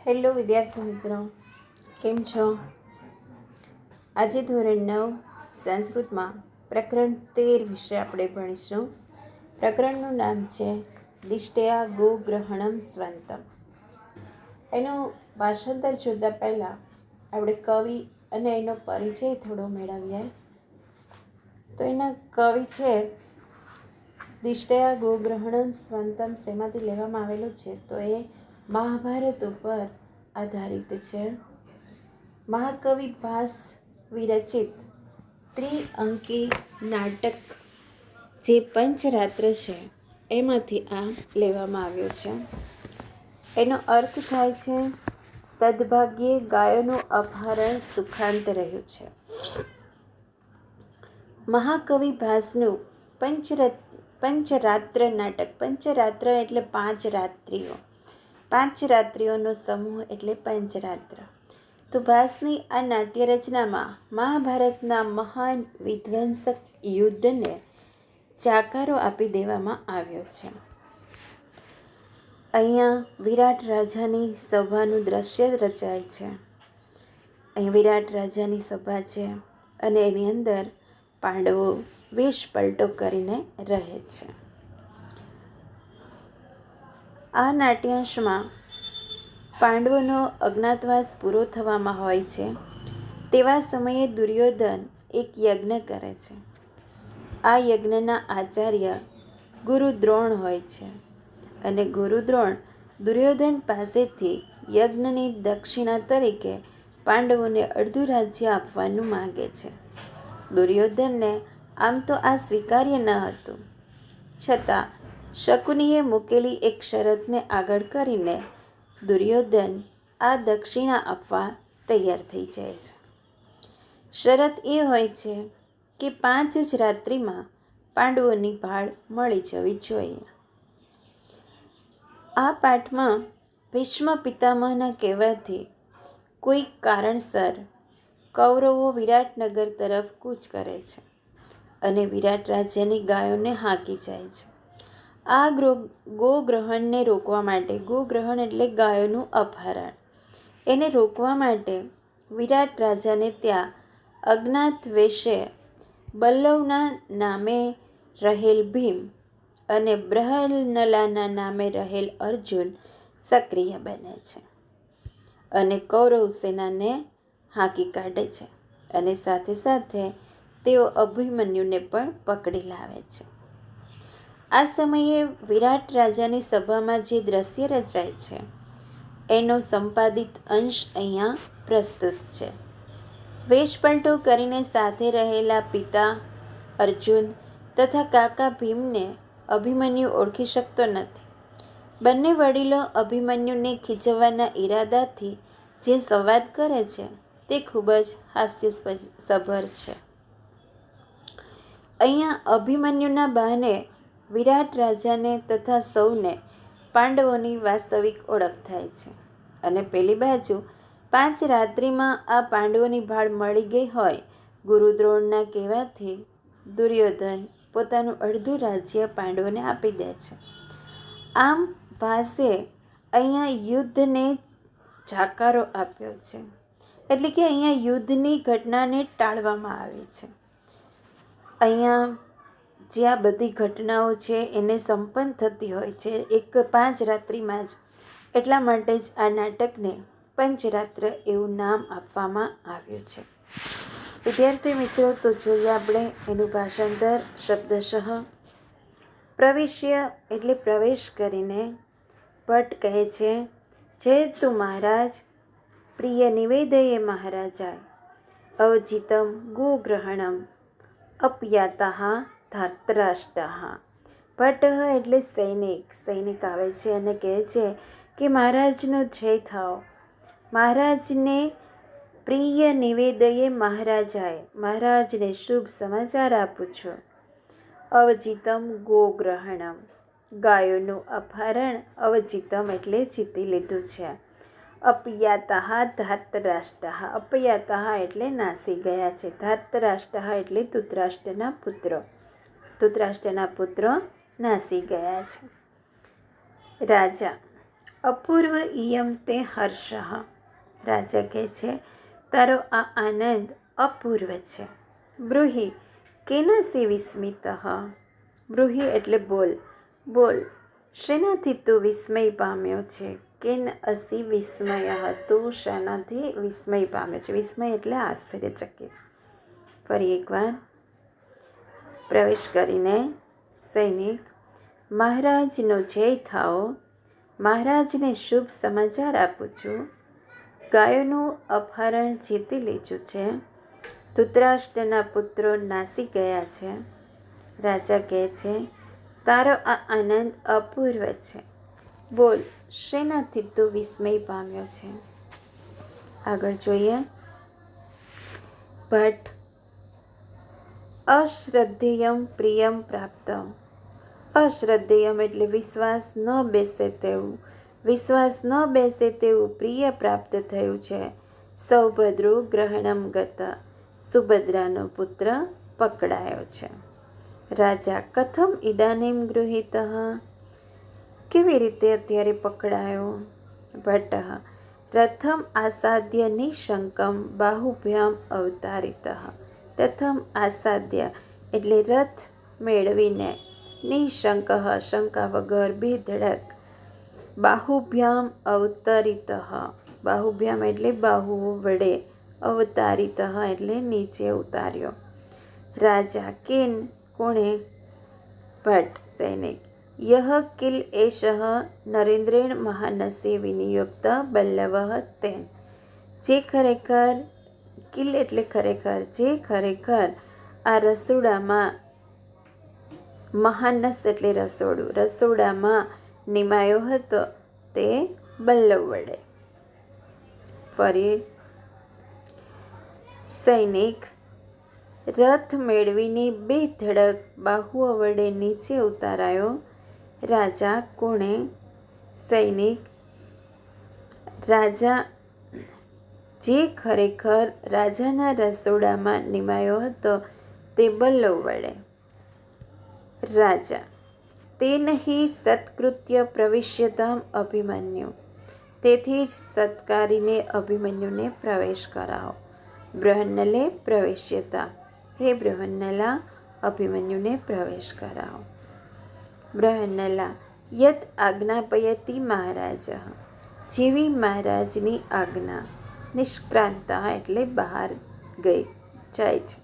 Hello વિદ્યાર્થી મિત્રો, કેમ છો? આજે ધોરણ 9 સંસ્કૃતમાં પ્રકરણ 13 વિશે આપણે ભણીશું. પ્રકરણનું નામ છે દિષ્ટયા ગોગ્રહણમ સ્વંતમ. એનું ભાષાંતર જોતા પહેલાં આપણે કવિ અને એનો પરિચય થોડો મેળવીએ. તો એના કવિ છે દિષ્ટયા ગોગ્રહણમ સ્વંતમ. શેમાંથી લેવામાં આવેલું છે? તો એ મહાભારત ઉપર આધારિત છે. મહાકવિ ભાસ વિરચિત ત્રિઅંકી નાટક જે પંચરાત્ર છે એમાંથી આ લેવામાં આવ્યો છે. એનો અર્થ થાય છે સદભાગ્યે ગાયોનું અપહરણ સુખાંત રહ્યું છે. મહાકવિ ભાસનું પંચરાત્ર નાટક. પંચરાત્ર એટલે 5 રાત્રિઓ. 5 રાત્રિઓનો સમૂહ એટલે પંચરાત્ર. તો ભાસની આ નાટ્ય રચનામાં મહાભારતના મહાન વિધ્વંસક યુદ્ધને જાકારો આપી દેવામાં આવ્યો છે. અહીંયા વિરાટ રાજાની સભાનું દ્રશ્ય રચાય છે. અહીં વિરાટ રાજાની સભા છે અને એની અંદર પાંડવો વેશ પલટો કરીને રહે છે. આ નાટ્યાંશમાં પાંડવોનો અજ્ઞાતવાસ પૂરો થવામાં હોય છે. તેવા સમયે દુર્યોધન એક યજ્ઞ કરે છે. આ યજ્ઞના આચાર્ય ગુરુ દ્રોણ હોય છે અને ગુરુ દ્રોણ દુર્યોધન પાસેથી યજ્ઞની દક્ષિણા તરીકે પાંડવોને અડધું રાજ્ય આપવાનું માંગે છે. દુર્યોધનને આમ તો આ સ્વીકાર્ય ન હતું, છતાં શકુનીએ મૂકેલી એક શરતને આગળ કરીને દુર્યોધન આ દક્ષિણા આપવા તૈયાર થઈ જાય છે. શરત એ હોય છે કે 5 જ રાત્રિમાં પાંડવોની ભાળ મળી જવી જોઈએ. આ પાઠમાં ભીષ્મ પિતામહના કહેવાથી કોઈ કારણસર કૌરવો વિરાટનગર તરફ કૂચ કરે છે અને વિરાટ રાજ્યની ગાયોને હાંકી જાય છે. આ ગોગ્રહણને રોકવા માટે, ગોગ્રહણ એટલે ગાયોનું અપહરણ, એને રોકવા માટે વિરાટ રાજાને ત્યાં અજ્ઞાત વેશે બલ્લવના નામે રહેલ ભીમ અને બ્રહલનલાના નામે રહેલ અર્જુન સક્રિય બને છે અને કૌરવ સેનાને હાંકી કાઢે છે અને સાથે સાથે તેઓ અભિમન્યુને પણ પકડી લાવે છે. આ સમયે વિરાટ રાજાની સભામાં જે દ્રશ્ય રચાય છે એનો સંપાદિત અંશ અહીંયા પ્રસ્તુત છે. વેશપલટો કરીને સાથે રહેલા પિતા અર્જુન તથા કાકા ભીમને અભિમન્યુ ઓળખી શકતો નથી. બંને વડીલો અભિમન્યુને ખીજવવાના ઈરાદાથી જે સંવાદ કરે છે તે ખૂબ જ હાસ્યાસ્પદ છે. અહીંયા અભિમન્યુના બહાને વિરાટ રાજાને તથા સૌને પાંડવોની વાસ્તવિક ઓળખ થાય છે અને પેલી બાજુ 5 રાત્રિમાં આ પાંડવોની ભાળ મળી ગઈ હોય ગુરુદ્રોણના કહેવાથી દુર્યોધન પોતાનું અડધું રાજ્ય પાંડવોને આપી દે છે. આમ ભાસે અહીંયા યુદ્ધને જાકારો આપ્યો છે, એટલે કે અહીંયા યુદ્ધની ઘટનાને ટાળવામાં આવી છે. અહીંયા જે આ બધી ઘટનાઓ છે એને સંપન્ન થતી હોય છે 5 રાત્રિમાં જ. એટલા માટે જ આ નાટકને પંચરાત્ર એવું નામ આપવામાં આવ્યું છે. વિદ્યાર્થી મિત્રો, તો જોઈએ આપણે એનું ભાષાંતર શબ્દશઃ. પ્રવિશ્ય એટલે પ્રવેશ કરીને. ભટ્ટ કહે છે જય તું મહારાજ, પ્રિય નિવેદયે મહારાજાય, અવજિતમ ગોગ્રહણમ અપયાતાઃ ધાર્તરાષ્ટ્રાઃ. ભટ્ટ એટલે સૈનિક આવે છે અને કહે છે કે મહારાજનો જય થાઓ. મહારાજને પ્રિય નિવેદયે મહારાજાએ, મહારાજને શુભ સમાચાર આપું છું. અવજિતમ ગોગ્રહણમ, ગાયોનું અપહરણ. અવજિતમ એટલે જીતી લીધું છે. અપયાતાઃ ધાર્તરાષ્ટ્રાઃ, અપયાતાઃ એટલે નાસી ગયા છે. ધાર્તરાષ્ટ્રાઃ એટલે ધૃતરાષ્ટ્રના પુત્રો નાસી ગયા છે. રાજા અપૂર્વ ઇયમ તે હર્ષઃ. રાજા કહે છે, તારો આ આનંદ અપૂર્વ છે. બ્રૂહિ કેનાસી વિસ્મિતઃ. બ્રૂહિ એટલે બોલ. બોલ, શેનાથી તું વિસ્મય પામ્યો છે? કેન અસી વિસ્મયઃ. તું શાનાથી વિસ્મય પામ્યો છે? વિસ્મય એટલે આશ્ચર્યચકિત. ફરી એકવાર પ્રવેશ કરીને સૈનિક, મહારાજનો જય થાઓ. મહારાજને શુભ સમાચાર આપું છું. ગાયોનું અપહરણ જીતી લીધું છે. ધૃતરાષ્ટ્રના પુત્રો નાસી ગયા છે. રાજા કહે છે, તારો આ આનંદ અપૂર્વ છે. બોલ, શેનાથી તું વિસ્મય પામ્યો છે? આગળ જોઈએ. ભટ્ટ અશ્રદ્ધેયમ પ્રિયમ પ્રાપ્તમ. અશ્રદ્ધેયમ એટલે વિશ્વાસ ન બેસે તેવું. વિશ્વાસ ન બેસે તેવું પ્રિય પ્રાપ્ત થયું છે. સૌભદ્રો ગ્રહણમ ગત. સુભદ્રાનો પુત્ર પકડાયો છે. રાજા કથમ ઇદાનીમ ગૃહીતઃ. કેવી રીતે અત્યારે પકડાયો? ભટ્ટ રથમ આસાદ્ય નિશંકમ બાહુભ્યામ અવતારિતઃ. રથમ આસાદ્ય એટલે રથ મેળવીને, નિશંક શંકા વગર બેધડક, બાહુભ્યામ અવતરિતઃ. બાહુભ્યામ એટલે બાહુઓ વડે, અવતારિતઃ એટલે નીચે ઉતાર્યો. રાજા કેન કોણે? ભટ્ટ સૈનિક યહ કિલ એષઃ નરેન્દ્રેણ મહાનસે વિનિયુક્ત બલ્લવઃ તેન. જે ખરેખર, કિલ એટલે ખરેખર, જે ખરેખર આ રસોડામાં, મહાનસ એટલે રસોડું, રસોડામાં નિમાયો હતો તે બલ્લવ વડે. ફરી સૈનિક રથ મેળવીને બે ધડક બાહુઓ વડે નીચે ઉતારાયો. રાજા કોણે? સૈનિક રાજા જે ખરેખર રાજાના રસોડામાં નિમાયો હતો તે બલ્લવ વડે. રાજા તેન હિ સત્કૃત્ય પ્રવિશ્યતામ અભિમન્યુ. તેથી જ સત્કારીને અભિમન્યુને પ્રવેશ કરાવો. બૃહન્નલે પ્રવેશ્યતા. હે બૃહન્નલા, અભિમન્યુને પ્રવેશ કરાવો. બૃહન્નલા યત આજ્ઞાપયતિ મહારાજ. જેવી મહારાજની આજ્ઞા. નિષ્ક્રાંતા એટલે બહાર ગઈ, જાય છે.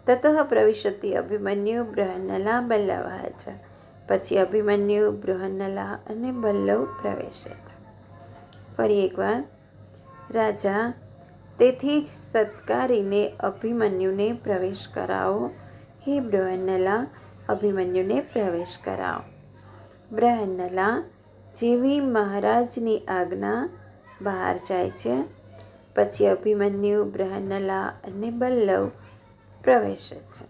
તતઃ પ્રવિશતિ અભિમન્યુ બૃહન્નલા બલ્લવઃ ચ. પછી અભિમન્યુ, બૃહન્નલા અને બલ્લવ પ્રવેશે છે. ફરી એકવાર. રાજા તેથી જ સત્કારીને અભિમન્યુને પ્રવેશ કરાવો. હે બૃહન્નલા, અભિમન્યુને પ્રવેશ કરાવો. બૃહન્નલા જેવી મહારાજની આજ્ઞા, બહાર જાય છે. પછી અભિમન્યુ, બૃહન્નલા અને બલ્લવ પ્રવેશે છે.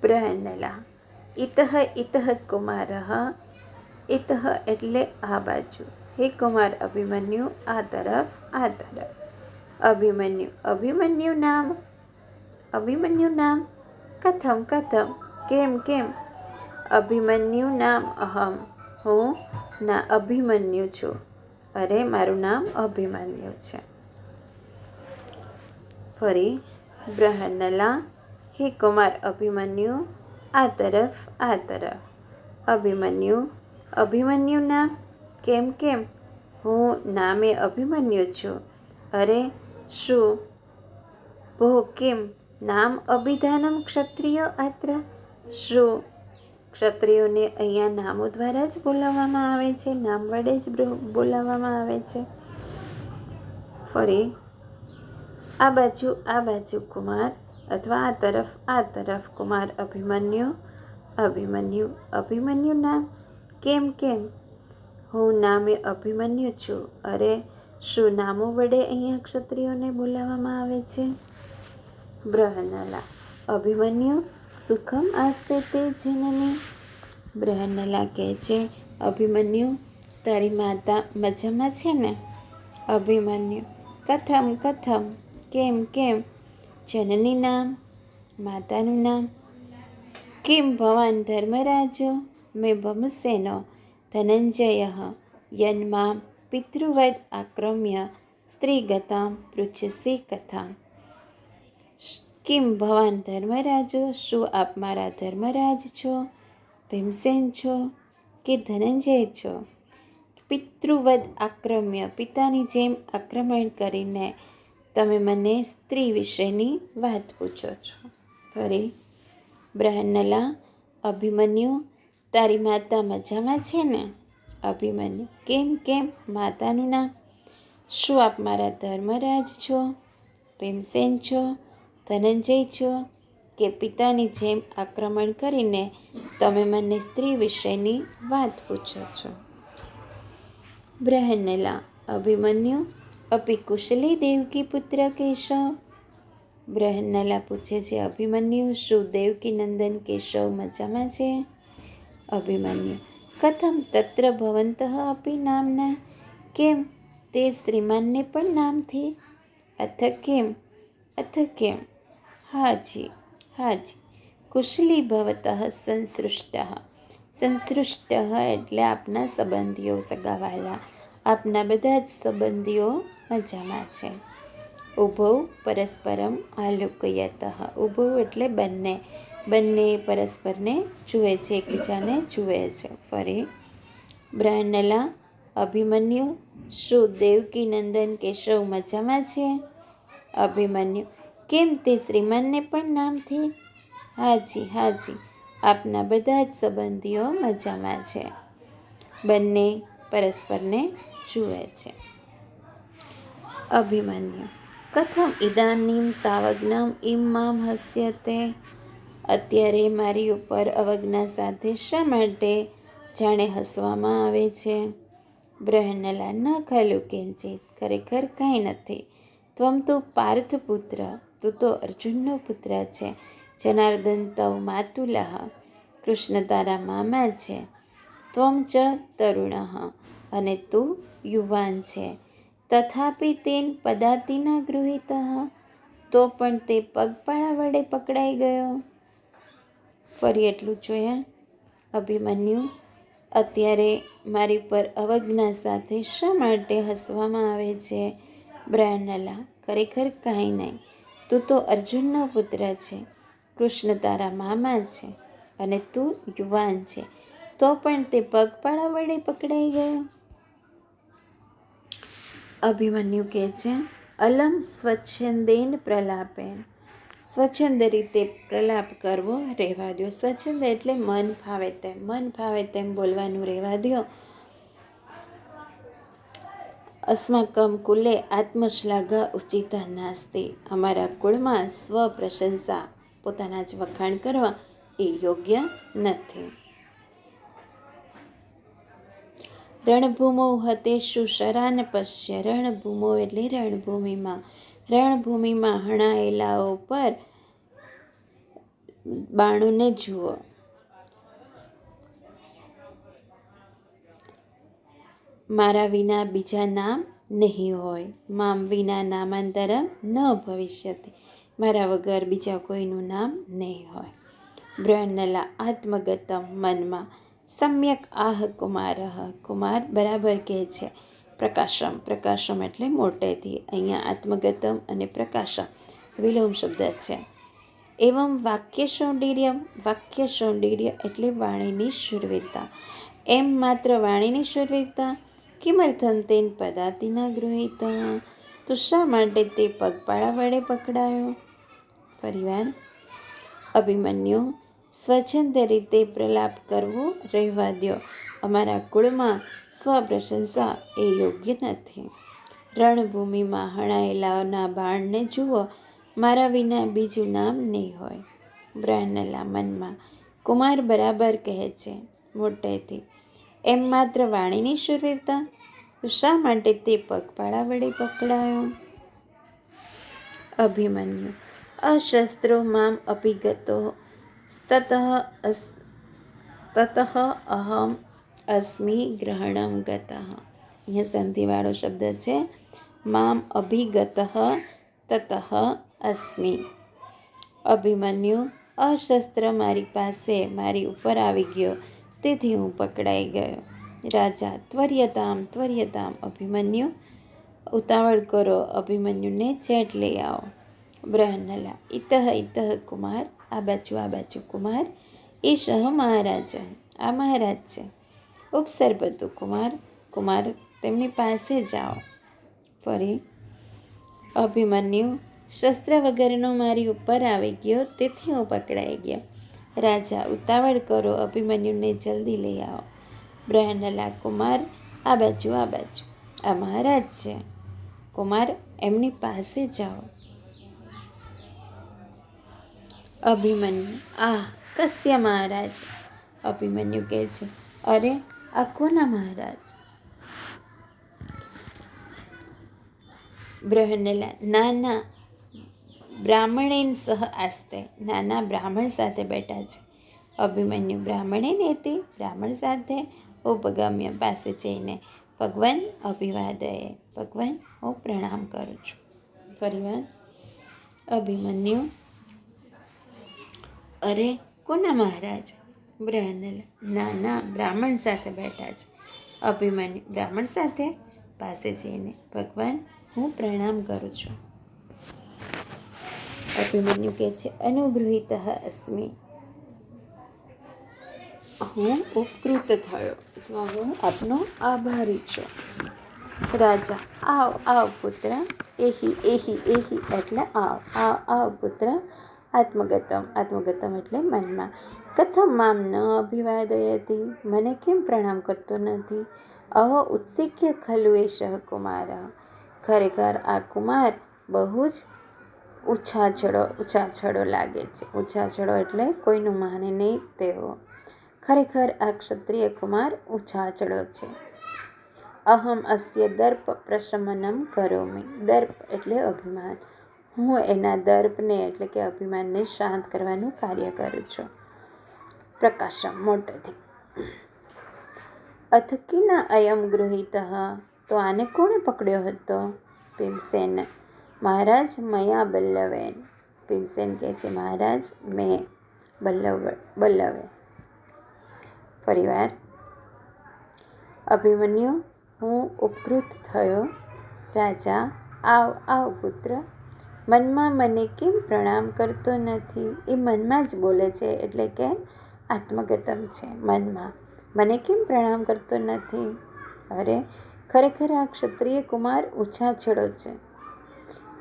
બૃહન્નલા ઇતઃ ઇતઃ કુમારઃ. ઇતઃ એટલે આ બાજુ. હે કુમાર અભિમન્યુ, આ તરફ, આ તરફ. અભિમન્યુ, અભિમન્યુ નામ. અભિમન્યુ નામ. કથમ કથમ, કેમ કેમ. અભિમન્યુ નામ અહમ. હું ના અભિમન્યુ છું. અરે મારું નામ અભિમન્યુ છે. ફરી બૃહન્નલા હે કુમાર અભિમન્યુ, આ તરફ, આ તરફ. અભિમન્યુ, અભિમન્યુ નામ. કેમ કેમ. હું નામે અભિમન્યુ છું. અરે શું. ભો કેમ. નામ અભિધાનમ ક્ષત્રિય અત્ર. શું ક્ષત્રિયોને અહીંયા નામો દ્વારા જ બોલાવવામાં આવે છે? નામ વડે જ બોલાવવામાં આવે છે? ફરી આ બાજુ કુમાર, અથવા આ તરફ કુમાર અભિમન્યુ. અભિમન્યુ, અભિમન્યુ નામ. કેમ કેમ. હું નામે અભિમન્યુ છું. અરે શું નામો વડે અહીંયા ક્ષત્રિયોને બોલાવવામાં આવે છે? બૃહન્નલા અભિમન્યુ સુખમ આસ્તે તે જનની. બૃહન્નલા કહે છે, અભિમન્યુ તારી માતા મજામાં છે ને? અભિમન્યુ કથમ કથમ, કેમ કેમ. જનની નામ. માતાનું નામ. કિમ ભવાન ધર્મરાજો મેં ભમસેનો. ધનંજયઃ યન્માં પિતૃવદ આક્રમ્ય સ્ત્રીગતાં પૃચ્છસી કથાં. કિમ ભવાન ધર્મરાજો, શું આપ મારા ધર્મરાજ છો, ભીમસેન છો કે ધનંજય છો? પિતૃવદ આક્રમ્ય, પિતાની જેમ આક્રમણ કરીને તમે મને સ્ત્રી વિશેની વાત પૂછો છો. ફરી બ્રહન્નલા, અભિમન્યુ, તારી માતા મજામાં છે ને? અભિમન્યુ: કેમ કેમ, માતાનું નામ? શું આપ મારા ધર્મરાજ છો, ભીમસેન છો, ધનંજય છો કે પિતાની જેમ આક્રમણ કરીને તમે મને સ્ત્રી વિશેની વાત પૂછો છો? બ્રહન્નલા: અભિમન્યુ, અપી કુશલી દેવકી પુત્ર કેશવ? બ્રહન્નલા પૂછે છે, અભિમન્યુ, શું દેવકી નંદન કેશવ મજામાં છે? અભિમન્યુ: કથમ તત્ર ભવંતઃ અપી નામના? કેમ, તે શ્રીમાનને પણ નામથી? અથ કેમ? અથ કેમ? હાજી, હાજી. કુશલી ભવતઃ સંસૃષ્ટઃ. સંસૃષ્ટઃ એટલે આપના સંબંધીઓ, સગાવાલા. આપના બધા જ સંબંધીઓ મજામાં છે. ઉભૌ પરસ્પરમ આલોકયતઃ. ઉભૌ એટલે બંને. બંને પરસ્પરને જુએ છે, એકબીજાને જુએ છે. ફરી બ્રહન્નલા: અભિમન્યુ, શું દેવકી નંદન કેશવ મજામાં છે? અભિમન્યુ: કેમ, તે શ્રીમાનને પણ નામથી? હાજી, હાજી. આપના બધા જ સંબંધીઓ મજામાં છે. બંને પરસ્પરને જુએ છે. અભિમન્યુ: કથમ ઇદાનીં સાવજ્ઞમ ઇમ મામ હસ્યતે? અત્યારે મારી ઉપર અવજ્ઞા સાથે શા માટે જાણે હસવામાં આવે છે? બ્રહન્નલા: ન ખલુ કિંચિત. ખરેખર કાંઈ નથી. ત્વમ તો પાર્થપુત્ર, તું તો અર્જુનનો પુત્ર છે. જનાર્દન તવ માતુલઃ, કૃષ્ણ તારા મામા છે. ત્વમ ચ તરુણઃ, અને તું યુવાન છે. તથાપિ તેન પદાતિ ન ગૃહીતઃ, તો પણ તે પગપાળા વડે પકડાઈ ગયો. ફરી એટલું જોઈએ. અભિમન્યુ: અત્યારે મારી પર અવજ્ઞા સાથે શા માટે હસવામાં આવે છે? બ્રહન્નલા: ખરેખર કાંઈ નહીં. તું તો અર્જુનનો પુત્ર છે. કૃષ્ણ તારા મામા છે અને તું યુવાન છે. તો પણ તે પગપાળા વડે પકડાઈ ગયો. અભિમન્યુ કહે છે, અલમ સ્વચ્છંદેન પ્રલાપેન. સ્વચ્છંદ રીતે પ્રલાપ કરવો રહેવા દો. સ્વચ્છંદ એટલે મન ફાવે તેમ, મન ફાવે તેમ બોલવાનું રહેવા દો. અસ્માકમ કુલે આત્મશ્લાઘા ઉચિતા નાસ્તિ. અમારા કુળમાં સ્વ પ્રશંસા, પોતાના જ વખાણ કરવા એ યોગ્ય નથી. રણભૂમૌ હતેષુ શરાન પશ્ય. રણભૂમૌ એટલે રણભૂમિમાં. રણભૂમિમાં હણાયેલાઓ પર બાણોને જુઓ. મારા વિના બીજા નામ નહીં હોય. મામ વિના નામાંતરમ ન ભવિષ્યતિ. મારા વગર બીજા કોઈનું નામ નહીં હોય. બ્રહન્નલા: આત્મગતમ, મનમાં. સમ્યક આહ કુમારઃ. કુમાર બરાબર કહે છે. પ્રકાશમ, પ્રકાશમ એટલે મોટેથી. અહીંયા આત્મગતમ અને પ્રકાશમ વિલોમ શબ્દ છે. એવમ વાક્ય સૌંદર્યમ. વાક્ય સૌંદર્ય એટલે વાણીની શુરવીરતા. એમ માત્ર વાણીની શુરવીરતા. કિમર્થં તેન પદાતિ ન ગૃહીતઃ. તો શા માટે તે પગપાળા વડે પકડાયો? પરિવાર અભિમન્યુ: સ્વચ્છંદ રીતે પ્રલાપ કરવો રહેવા દો. અમારા કુળમાં સ્વપ્રશંસા એ યોગ્ય નથી. રણભૂમિમાં હણાયેલાઓના બાણને જુઓ. મારા વિના બીજું નામ નહીં હોય. બ્રહન્નલા મનમાં: કુમાર બરાબર કહે છે, મોટેથી. એમ માત્ર વાણીની શુરવીરતા. તો શા માટે તે પગપાળા વડે પકડાયો? અભિમન્યુ: અશસ્ત્રો મામ અભિગતો તતઃ અહમ અસ્મિ ગ્રહણમ ગતઃ. અહીંયા સંધિવાળો શબ્દ છે. મામ અભિગતઃ તતઃ અસ્મિ. અભિમન્યુ: અશસ્ત્ર મારી પાસે, મારી ઉપર આવી ગયો, તેથી હું પકડાઈ ગયો. રાજા ત્વર્યતામ ત્વર્યતામ અભિમન્યુ ઉતાવળ કરો, અભિમન્યુને જેટ લઈ આવો. બૃહન્નલા ઇતઃ ઇતઃ કુમાર, આ બાજુ કુમાર. ઈશ મહારાજ, આ મહારાજ છે. ઉપસર્પતુ કુમાર, કુમાર તેમની પાસે જાઓ. ફરી અભિમન્યુ શસ્ત્ર વગરનો મારી ઉપર આવી ગયો, તેથી હું પકડાઈ ગયો. રાજા ઉતાવળ કરો, અભિમન્યુને જલ્દી લઈ આવો. બૃહન્નલા કુમાર, આ બાજુ આ મહારાજ છે. કુમાર એમની પાસે જાઓ. અભિમન્યુ કસ્ય મહારાજ? અભિમન્યુ કહે છે, અરે આ કોના મહારાજ? બૃહન્નલા નાના બ્રાહ્મણેન સહ આસ્તે, નાના બ્રાહ્મણ સાથે બેઠા છે. અભિમન્યુ બ્રાહ્મણેન એતે, બ્રાહ્મણ સાથે. ઉપગમ્ય પાસે જઈને ભગવાન અભિવાદયે, ભગવાન હું પ્રણામ કરું છું. ફરીવાર અભિમન્યુ અરે કોના મહારાજ? બૃહન્નલા નાના બ્રાહ્મણ સાથે બેઠા છે. અભિમન્યુ બ્રાહ્મણ સાથે પાસે જઈને ભગવાન હું પ્રણામ કરું છું. અભિમન્યુ કહે છે, અનુગૃહિત અસ્મિ, હું ઉપકૃત થયો અથવા હું આપનો આભારી છું. રાજા આવ પુત્ર. એહી એટલે આવ પુત્ર. આત્મગતમ એટલે મનમાં. કથમ મામ ન અભિવાદયતી, મને કેમ પ્રણામ કરતો નથી? અહો ઉત્સિક્ય ખલુ એષ કુમાર, ખરેખર આ કુમાર બહુ જ ઉછાછડો લાગે છે. ઉછાછડો એટલે કોઈનું માને નહીં તેવો. ખરેખર આ ક્ષત્રિય કુમાર ઉછાછડો છે. અહમ અસ્ય દર્પ પ્રશમનમ કરોમિ, દર્પ એટલે અભિમાન. હું એના દર્પને એટલે કે અભિમાનને શાંત કરવાનું કાર્ય કરું છું. પ્રકાશમ મોટેથી. અથ કિના અયમ ગૃહીતઃ, તો આને કોણે પકડ્યો હતો? ભીમસેન મહારાજ મયા બલ્લવેન. ભીમસેન કહે છે, મહારાજ મેં બલ્લવે. ફરીવાર અભિમન્યુ હું ઉપકૃત થયો. રાજા આવ પુત્ર. મનમાં મને કેમ પ્રણામ કરતો નથી? એ મનમાં જ બોલે છે, એટલે કે આત્મગતમ છે. મનમાં મને કેમ પ્રણામ કરતો નથી? અરે ખરેખર આ ક્ષત્રિય કુમાર ઉછાછડો છે.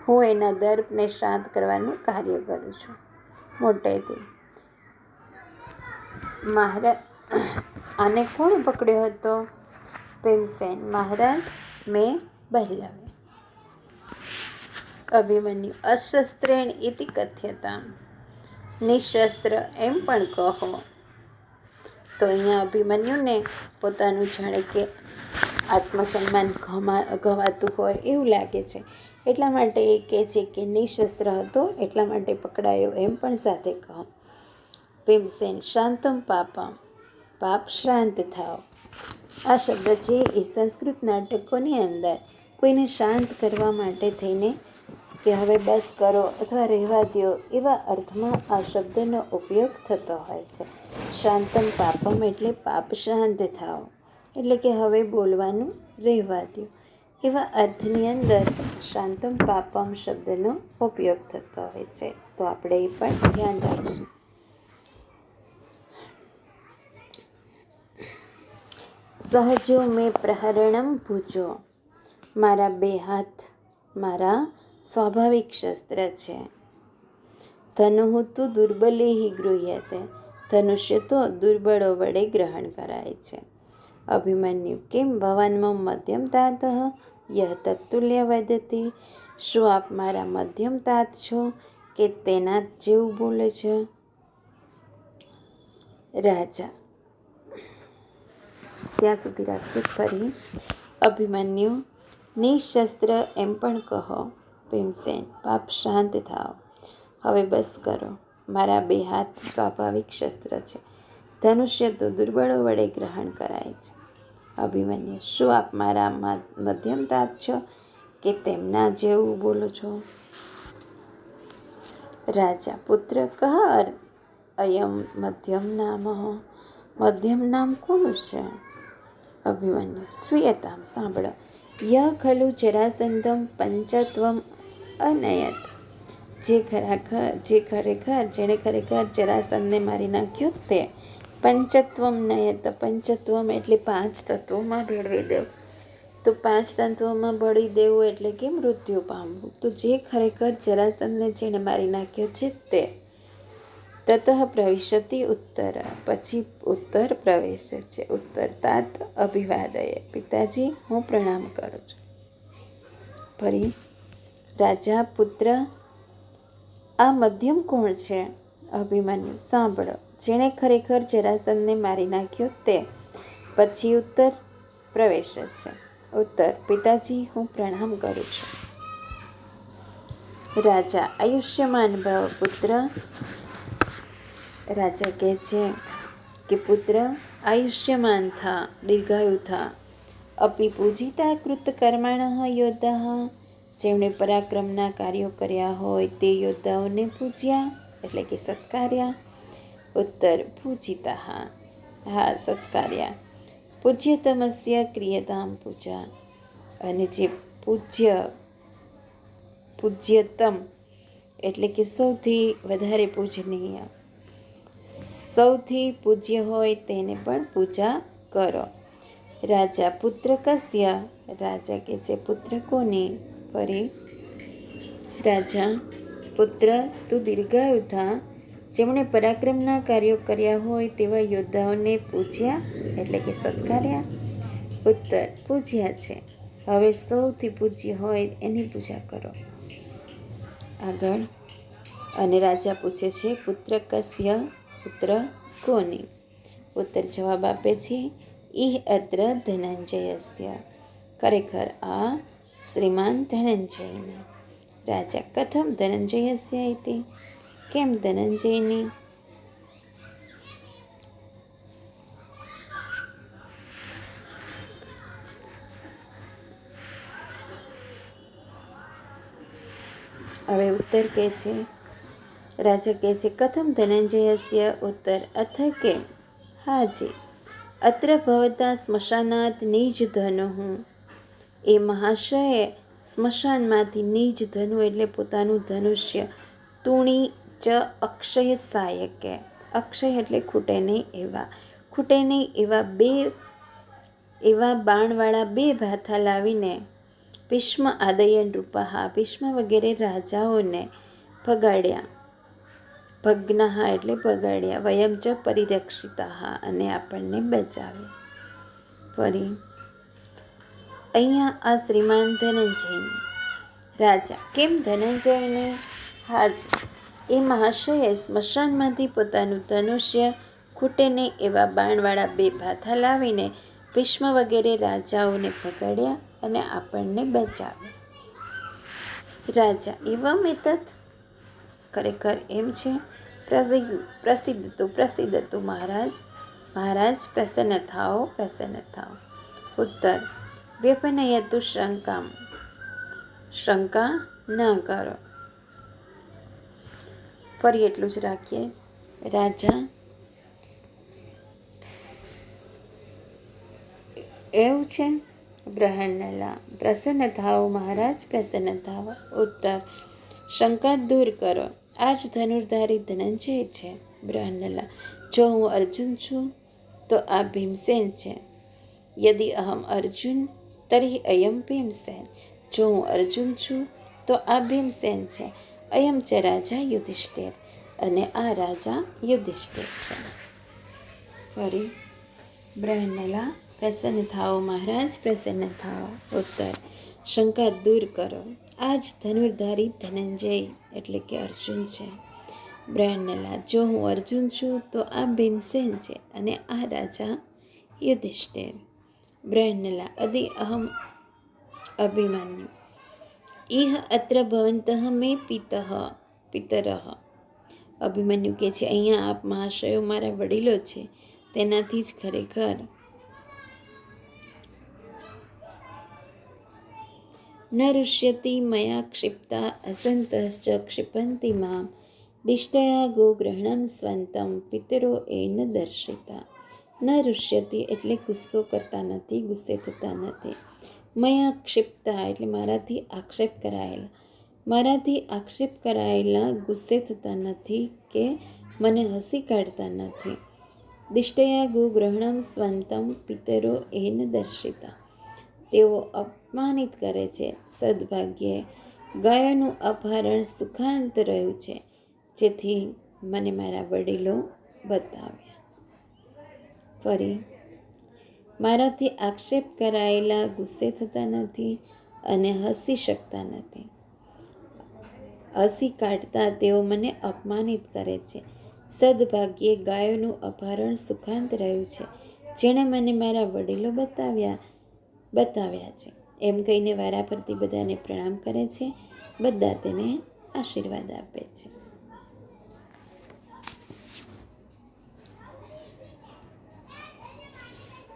હું એના દર્પને શાંત કરવાનું કાર્ય કરું છું મોટેથી. મહારાજ આને કોણે પકડ્યો હતો? ભીમસેન મહારાજ મેં બલ્લવે. અભિમન્યુ અશસ્ત્રેણ ઇતિ કથ્યતામ, નિશસ્ત્ર એમ પણ કહો. તો અહીંયા અભિમન્યુને પોતાનું જાણે કે આત્મસન્માન ગવાતું હોય એવું લાગે છે. એટલા માટે એ કહે છે કે નિશસ્ત્ર હતો એટલા માટે પકડાયો, એમ પણ સાથે કહો. ભીમસેન શાંતમ પાપમ, પાપ શાંત થાવ. આ શબ્દ છે એ સંસ્કૃત નાટકોની અંદર કોઈને શાંત કરવા માટે થઈને કે હવે બસ કરો અથવા રહેવા દો એવા અર્થમાં આ શબ્દનો ઉપયોગ થતો હોય છે. શાંતમ પાપમ એટલે પાપ શાંત થાવ, એટલે કે હવે બોલવાનું રહેવા દો એવા અર્થની અંદર શાંતમ પાપમ શબ્દનો ઉપયોગ થતો હોય છે. તો આપણે એ પણ ધ્યાન રાખીશું. સહજો મેં પ્રહરણમ ભુજો, મારા બે હાથ મારા સ્વાભાવિક શસ્ત્ર છે. ધનુઃ તુ દુર્બલેહિ ગૃહ્યતે, ધનુષ્ય તો દુર્બળો વડે ગ્રહણ કરાય છે. અભિમન્યુ કેમ ભવાનમાં મધ્યમ તાતઃ યહ તત્તુલ્ય વદતિ, શું આપ મારા મધ્યમ તાત છો કે તેના જેવું બોલે છે? રાજા ત્યાં સુધી રાખીએ. ફરી અભિમન્યુ નિશસ્ત્ર એમ પણ કહો. ભીમસેન પાપ શાંત થાવ, હવે બસ કરો. મારા બે હાથ સ્વાભાવિક શસ્ત્ર છે. ધનુષ્ય તો દુર્બળો વડે ગ્રહણ કરાય છે. અભિમન્યુ શું આપ મારા મધ્યમ તાત છો કે તેમના જેવું બોલો છો? રાજા પુત્ર કહ અયમ મધ્યમ નામ, મધ્યમ નામ કોનું છે? અભિમન્યુ શ્રૂયતામ સાંભળો. ય ખલુ જરાસંધમ પંચત્વમ અનયત. જેણે ખરેખર જરાસંધને મારી નાખ્યો તે પંચત્વમ નયત. પંચત્વમ એટલે 5 તત્વોમાં ભેળવી દેવું. તો 5 તત્વોમાં ભળી દેવું એટલે કે મૃત્યુ પામવું. તો જે ખરેખર જરાસંધને જેણે મારી નાખ્યો છે તે તતઃ પ્રવિશતિ ઉત્તર. પછી ઉત્તર પ્રવેશે છે. ઉત્તર તાત અભિવાદય. પિતાજી હું પ્રણામ કરું છું. ફરી રાજા પુત્ર આ મધ્યમ કોણ છે? અભિમન્યુ સાંભળો. જેણે ખરેખર જરાસંધને મારી નાખ્યો તે. પછી ઉત્તર પ્રવેશે છે. ઉત્તર પિતાજી હું પ્રણામ કરું છું. રાજા આયુષ્યમાન ભવ પુત્ર. રાજા કહે છે કે પુત્ર આયુષ્યમાન થા, દીર્ઘાયુ થા. અપી પૂજિતા કૃતકર્મણઃ યોદ્ધા. જેમણે પરાક્રમના કાર્યો કર્યા હોય તે યોદ્ધાઓને પૂજ્યા એટલે કે સત્કાર્યા. ઉત્તર પૂજિતા હા સત્કાર્યા. પૂજ્યતમસ્ય ક્રિયતામ પૂજા. અને જે પૂજ્યતમ એટલે કે સૌથી વધારે પૂજનીય, સૌથી પૂજ્ય હોય તેને પણ પૂજા કરો. રાજા પુત્ર કસ્ય. રાજા કહે છે પુત્ર કોની? ફરી રાજા પુત્ર તું દીર્ઘાયુ થા. જેમણે પરાક્રમના કાર્યો કર્યા હોય તેવા યોદ્ધાઓને પૂજ્યા એટલે કે સત્કાર્યા. ઉત્તર પૂજ્યા છે. હવે સૌથી પૂજ્ય હોય એની પૂજા કરો. આગળ અને રાજા પૂછે છે પુત્ર કસ્ય. પુત્ર કોની? ઉત્તર જવાબ આપે છે ઇહ અત્ર ધનંજયસ્ય. ખરેખર આ શ્રીમાન ધનંજયને. રાજા કથમ ધનંજયસ્ય ઇતિ. કેમ ધનંજયની? હવે ઉત્તર કહે છે રાજા કહે છે કથમ ધનંજયસ્ય. ઉત્તર અથ કેમ? હાજી અત્ર ભવતા સ્મશાનાત નિજ ધનુઃ. એ મહાશયે સ્મશાનમાંથી નિજ ધનુ એટલે પોતાનું ધનુષ્ય તુણી ચ અક્ષય સાયકે. અક્ષય એટલે ખૂટે નહીં એવા બાણવાળા 2 ભાથા લાવીને ભીષ્મ આદય નૃપા. ભીષ્મ વગેરે રાજાઓને ભગાડ્યા. ભગ્નઃ એટલે ભગાડ્યા. વયમ ચ પરિરક્ષિતા અને આપણને બચાવે. ફરી અહીંયા આ શ્રીમાન ધનંજયને. રાજા કેમ ધનંજયને? હાજી એ મહાશયે સ્મશાનમાંથી પોતાનું ધનુષ્ય ખૂટે નહીં એવા બાણવાળા 2 ભાથા લાવીને ભીષ્મ વગેરે રાજાઓને ભગાડ્યા અને આપણને બચાવે. રાજા એવમ એતત. ખરેખર એમ છે. પ્રસિદ્ધ મહારાજ. મહારાજ પ્રસન્ન થાઓ. ઉત્તર વ્યપનયતુ શંકામ. શંકા ન કરો. ફરી એટલું જ રાખીએ. રાજા એવું છે. બ્રહ્નલા પ્રસન્ન થાઓ મહારાજ પ્રસન્ન થાઓ. ઉત્તર શંકા દૂર કરો. આ જ ધનુર્ધારી ધનંજય છે. બ્રહ્નલા જો હું અર્જુન છું તો આ ભીમસેન છે. યદિ અહમ અર્જુન તર્હિ અયમ ભીમસેન. જો હું અર્જુન છું તો આ ભીમસેન છે. અયમ ચ રાજા યુધિષ્ઠિર અને આ રાજા યુધિષ્ઠિર છે. ફરી બ્રહ્નલા પ્રસન્ન થાઓ મહારાજ પ્રસન્ન થાઓ. ઉત્તર શંકા દૂર કરો. આ જ ધનુર્ધારી ધનંજય એટલે કે અર્જુન છે. બ્રહ્નલા જો હું અર્જુન છું તો આ ભીમસેન છે અને આ રાજા યુધિષ્ઠિર. બ્રહ્નલા અદિ અહમ અભિમન્યુ. ઇહ અત્ર ભવંતઃ મે પિતરઃ. અભિમન્યુ કહે છે અહીંયા આપ મહાશયો મારા વડીલો છે. તેનાથી જ ખરેખર ન ઋષ્યતિ મયા ક્ષિપ્તા અસંતશ્ચ ક્ષિપંતિ મામ દિષ્ટયા ગોગ્રહણમ સ્વંતમ પિતરો એન દર્શિતા. ન રુષ્યતિ એટલે ગુસ્સો કરતા નથી, ગુસ્સે થતા નથી. મયા ક્ષિપ્તા એટલે મારાથી આક્ષેપ કરાયેલા, મારાથી આક્ષેપ કરાયેલા ગુસ્સે થતા નથી કે મને હસી કાઢતા નથી. દિષ્ટયા ગોગ્રહણમ સ્વંતમ પિતરો એન દર્શિતા, તેઓ અપમાનિત કરે છે. સદભાગ્યે ગાયોનું અપહરણ સુખાંત રહ્યું છે, જેથી મને મારા વડીલો બતાવ્યા. ફરી, મારાથી આક્ષેપ કરાયેલા ગુસ્સે થતા નથી અને હસી શકતા નથી. હસી કાઢતા તેઓ મને અપમાનિત કરે છે. સદભાગ્યે ગાયોનું અપહરણ સુખાંત રહ્યું છે, જેણે મને મારા વડીલો બતાવ્યા છે. એમ કહીને વારાફરતી બધાને પ્રણામ કરે છે. બધા તેને આશીર્વાદ આપે છે.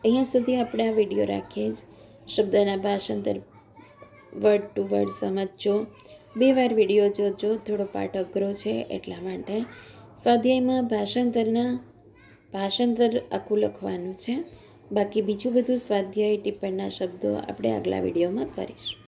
અહીંયા સુધી આપણે આ વિડીયો રાખીએ જ. શબ્દોના ભાષાંતર વર્ડ ટુ વર્ડ સમજજો. 2 વાર વિડીયો જોજો, થોડો પાઠ અઘરો છે એટલા માટે. સ્વાધ્યાયમાં ભાષાંતર આખું લખવાનું છે. બાકી બીજું બધું સ્વાધ્યાય ટિપ્પણના શબ્દો આપણે આગલા વિડીયોમાં કરીશું.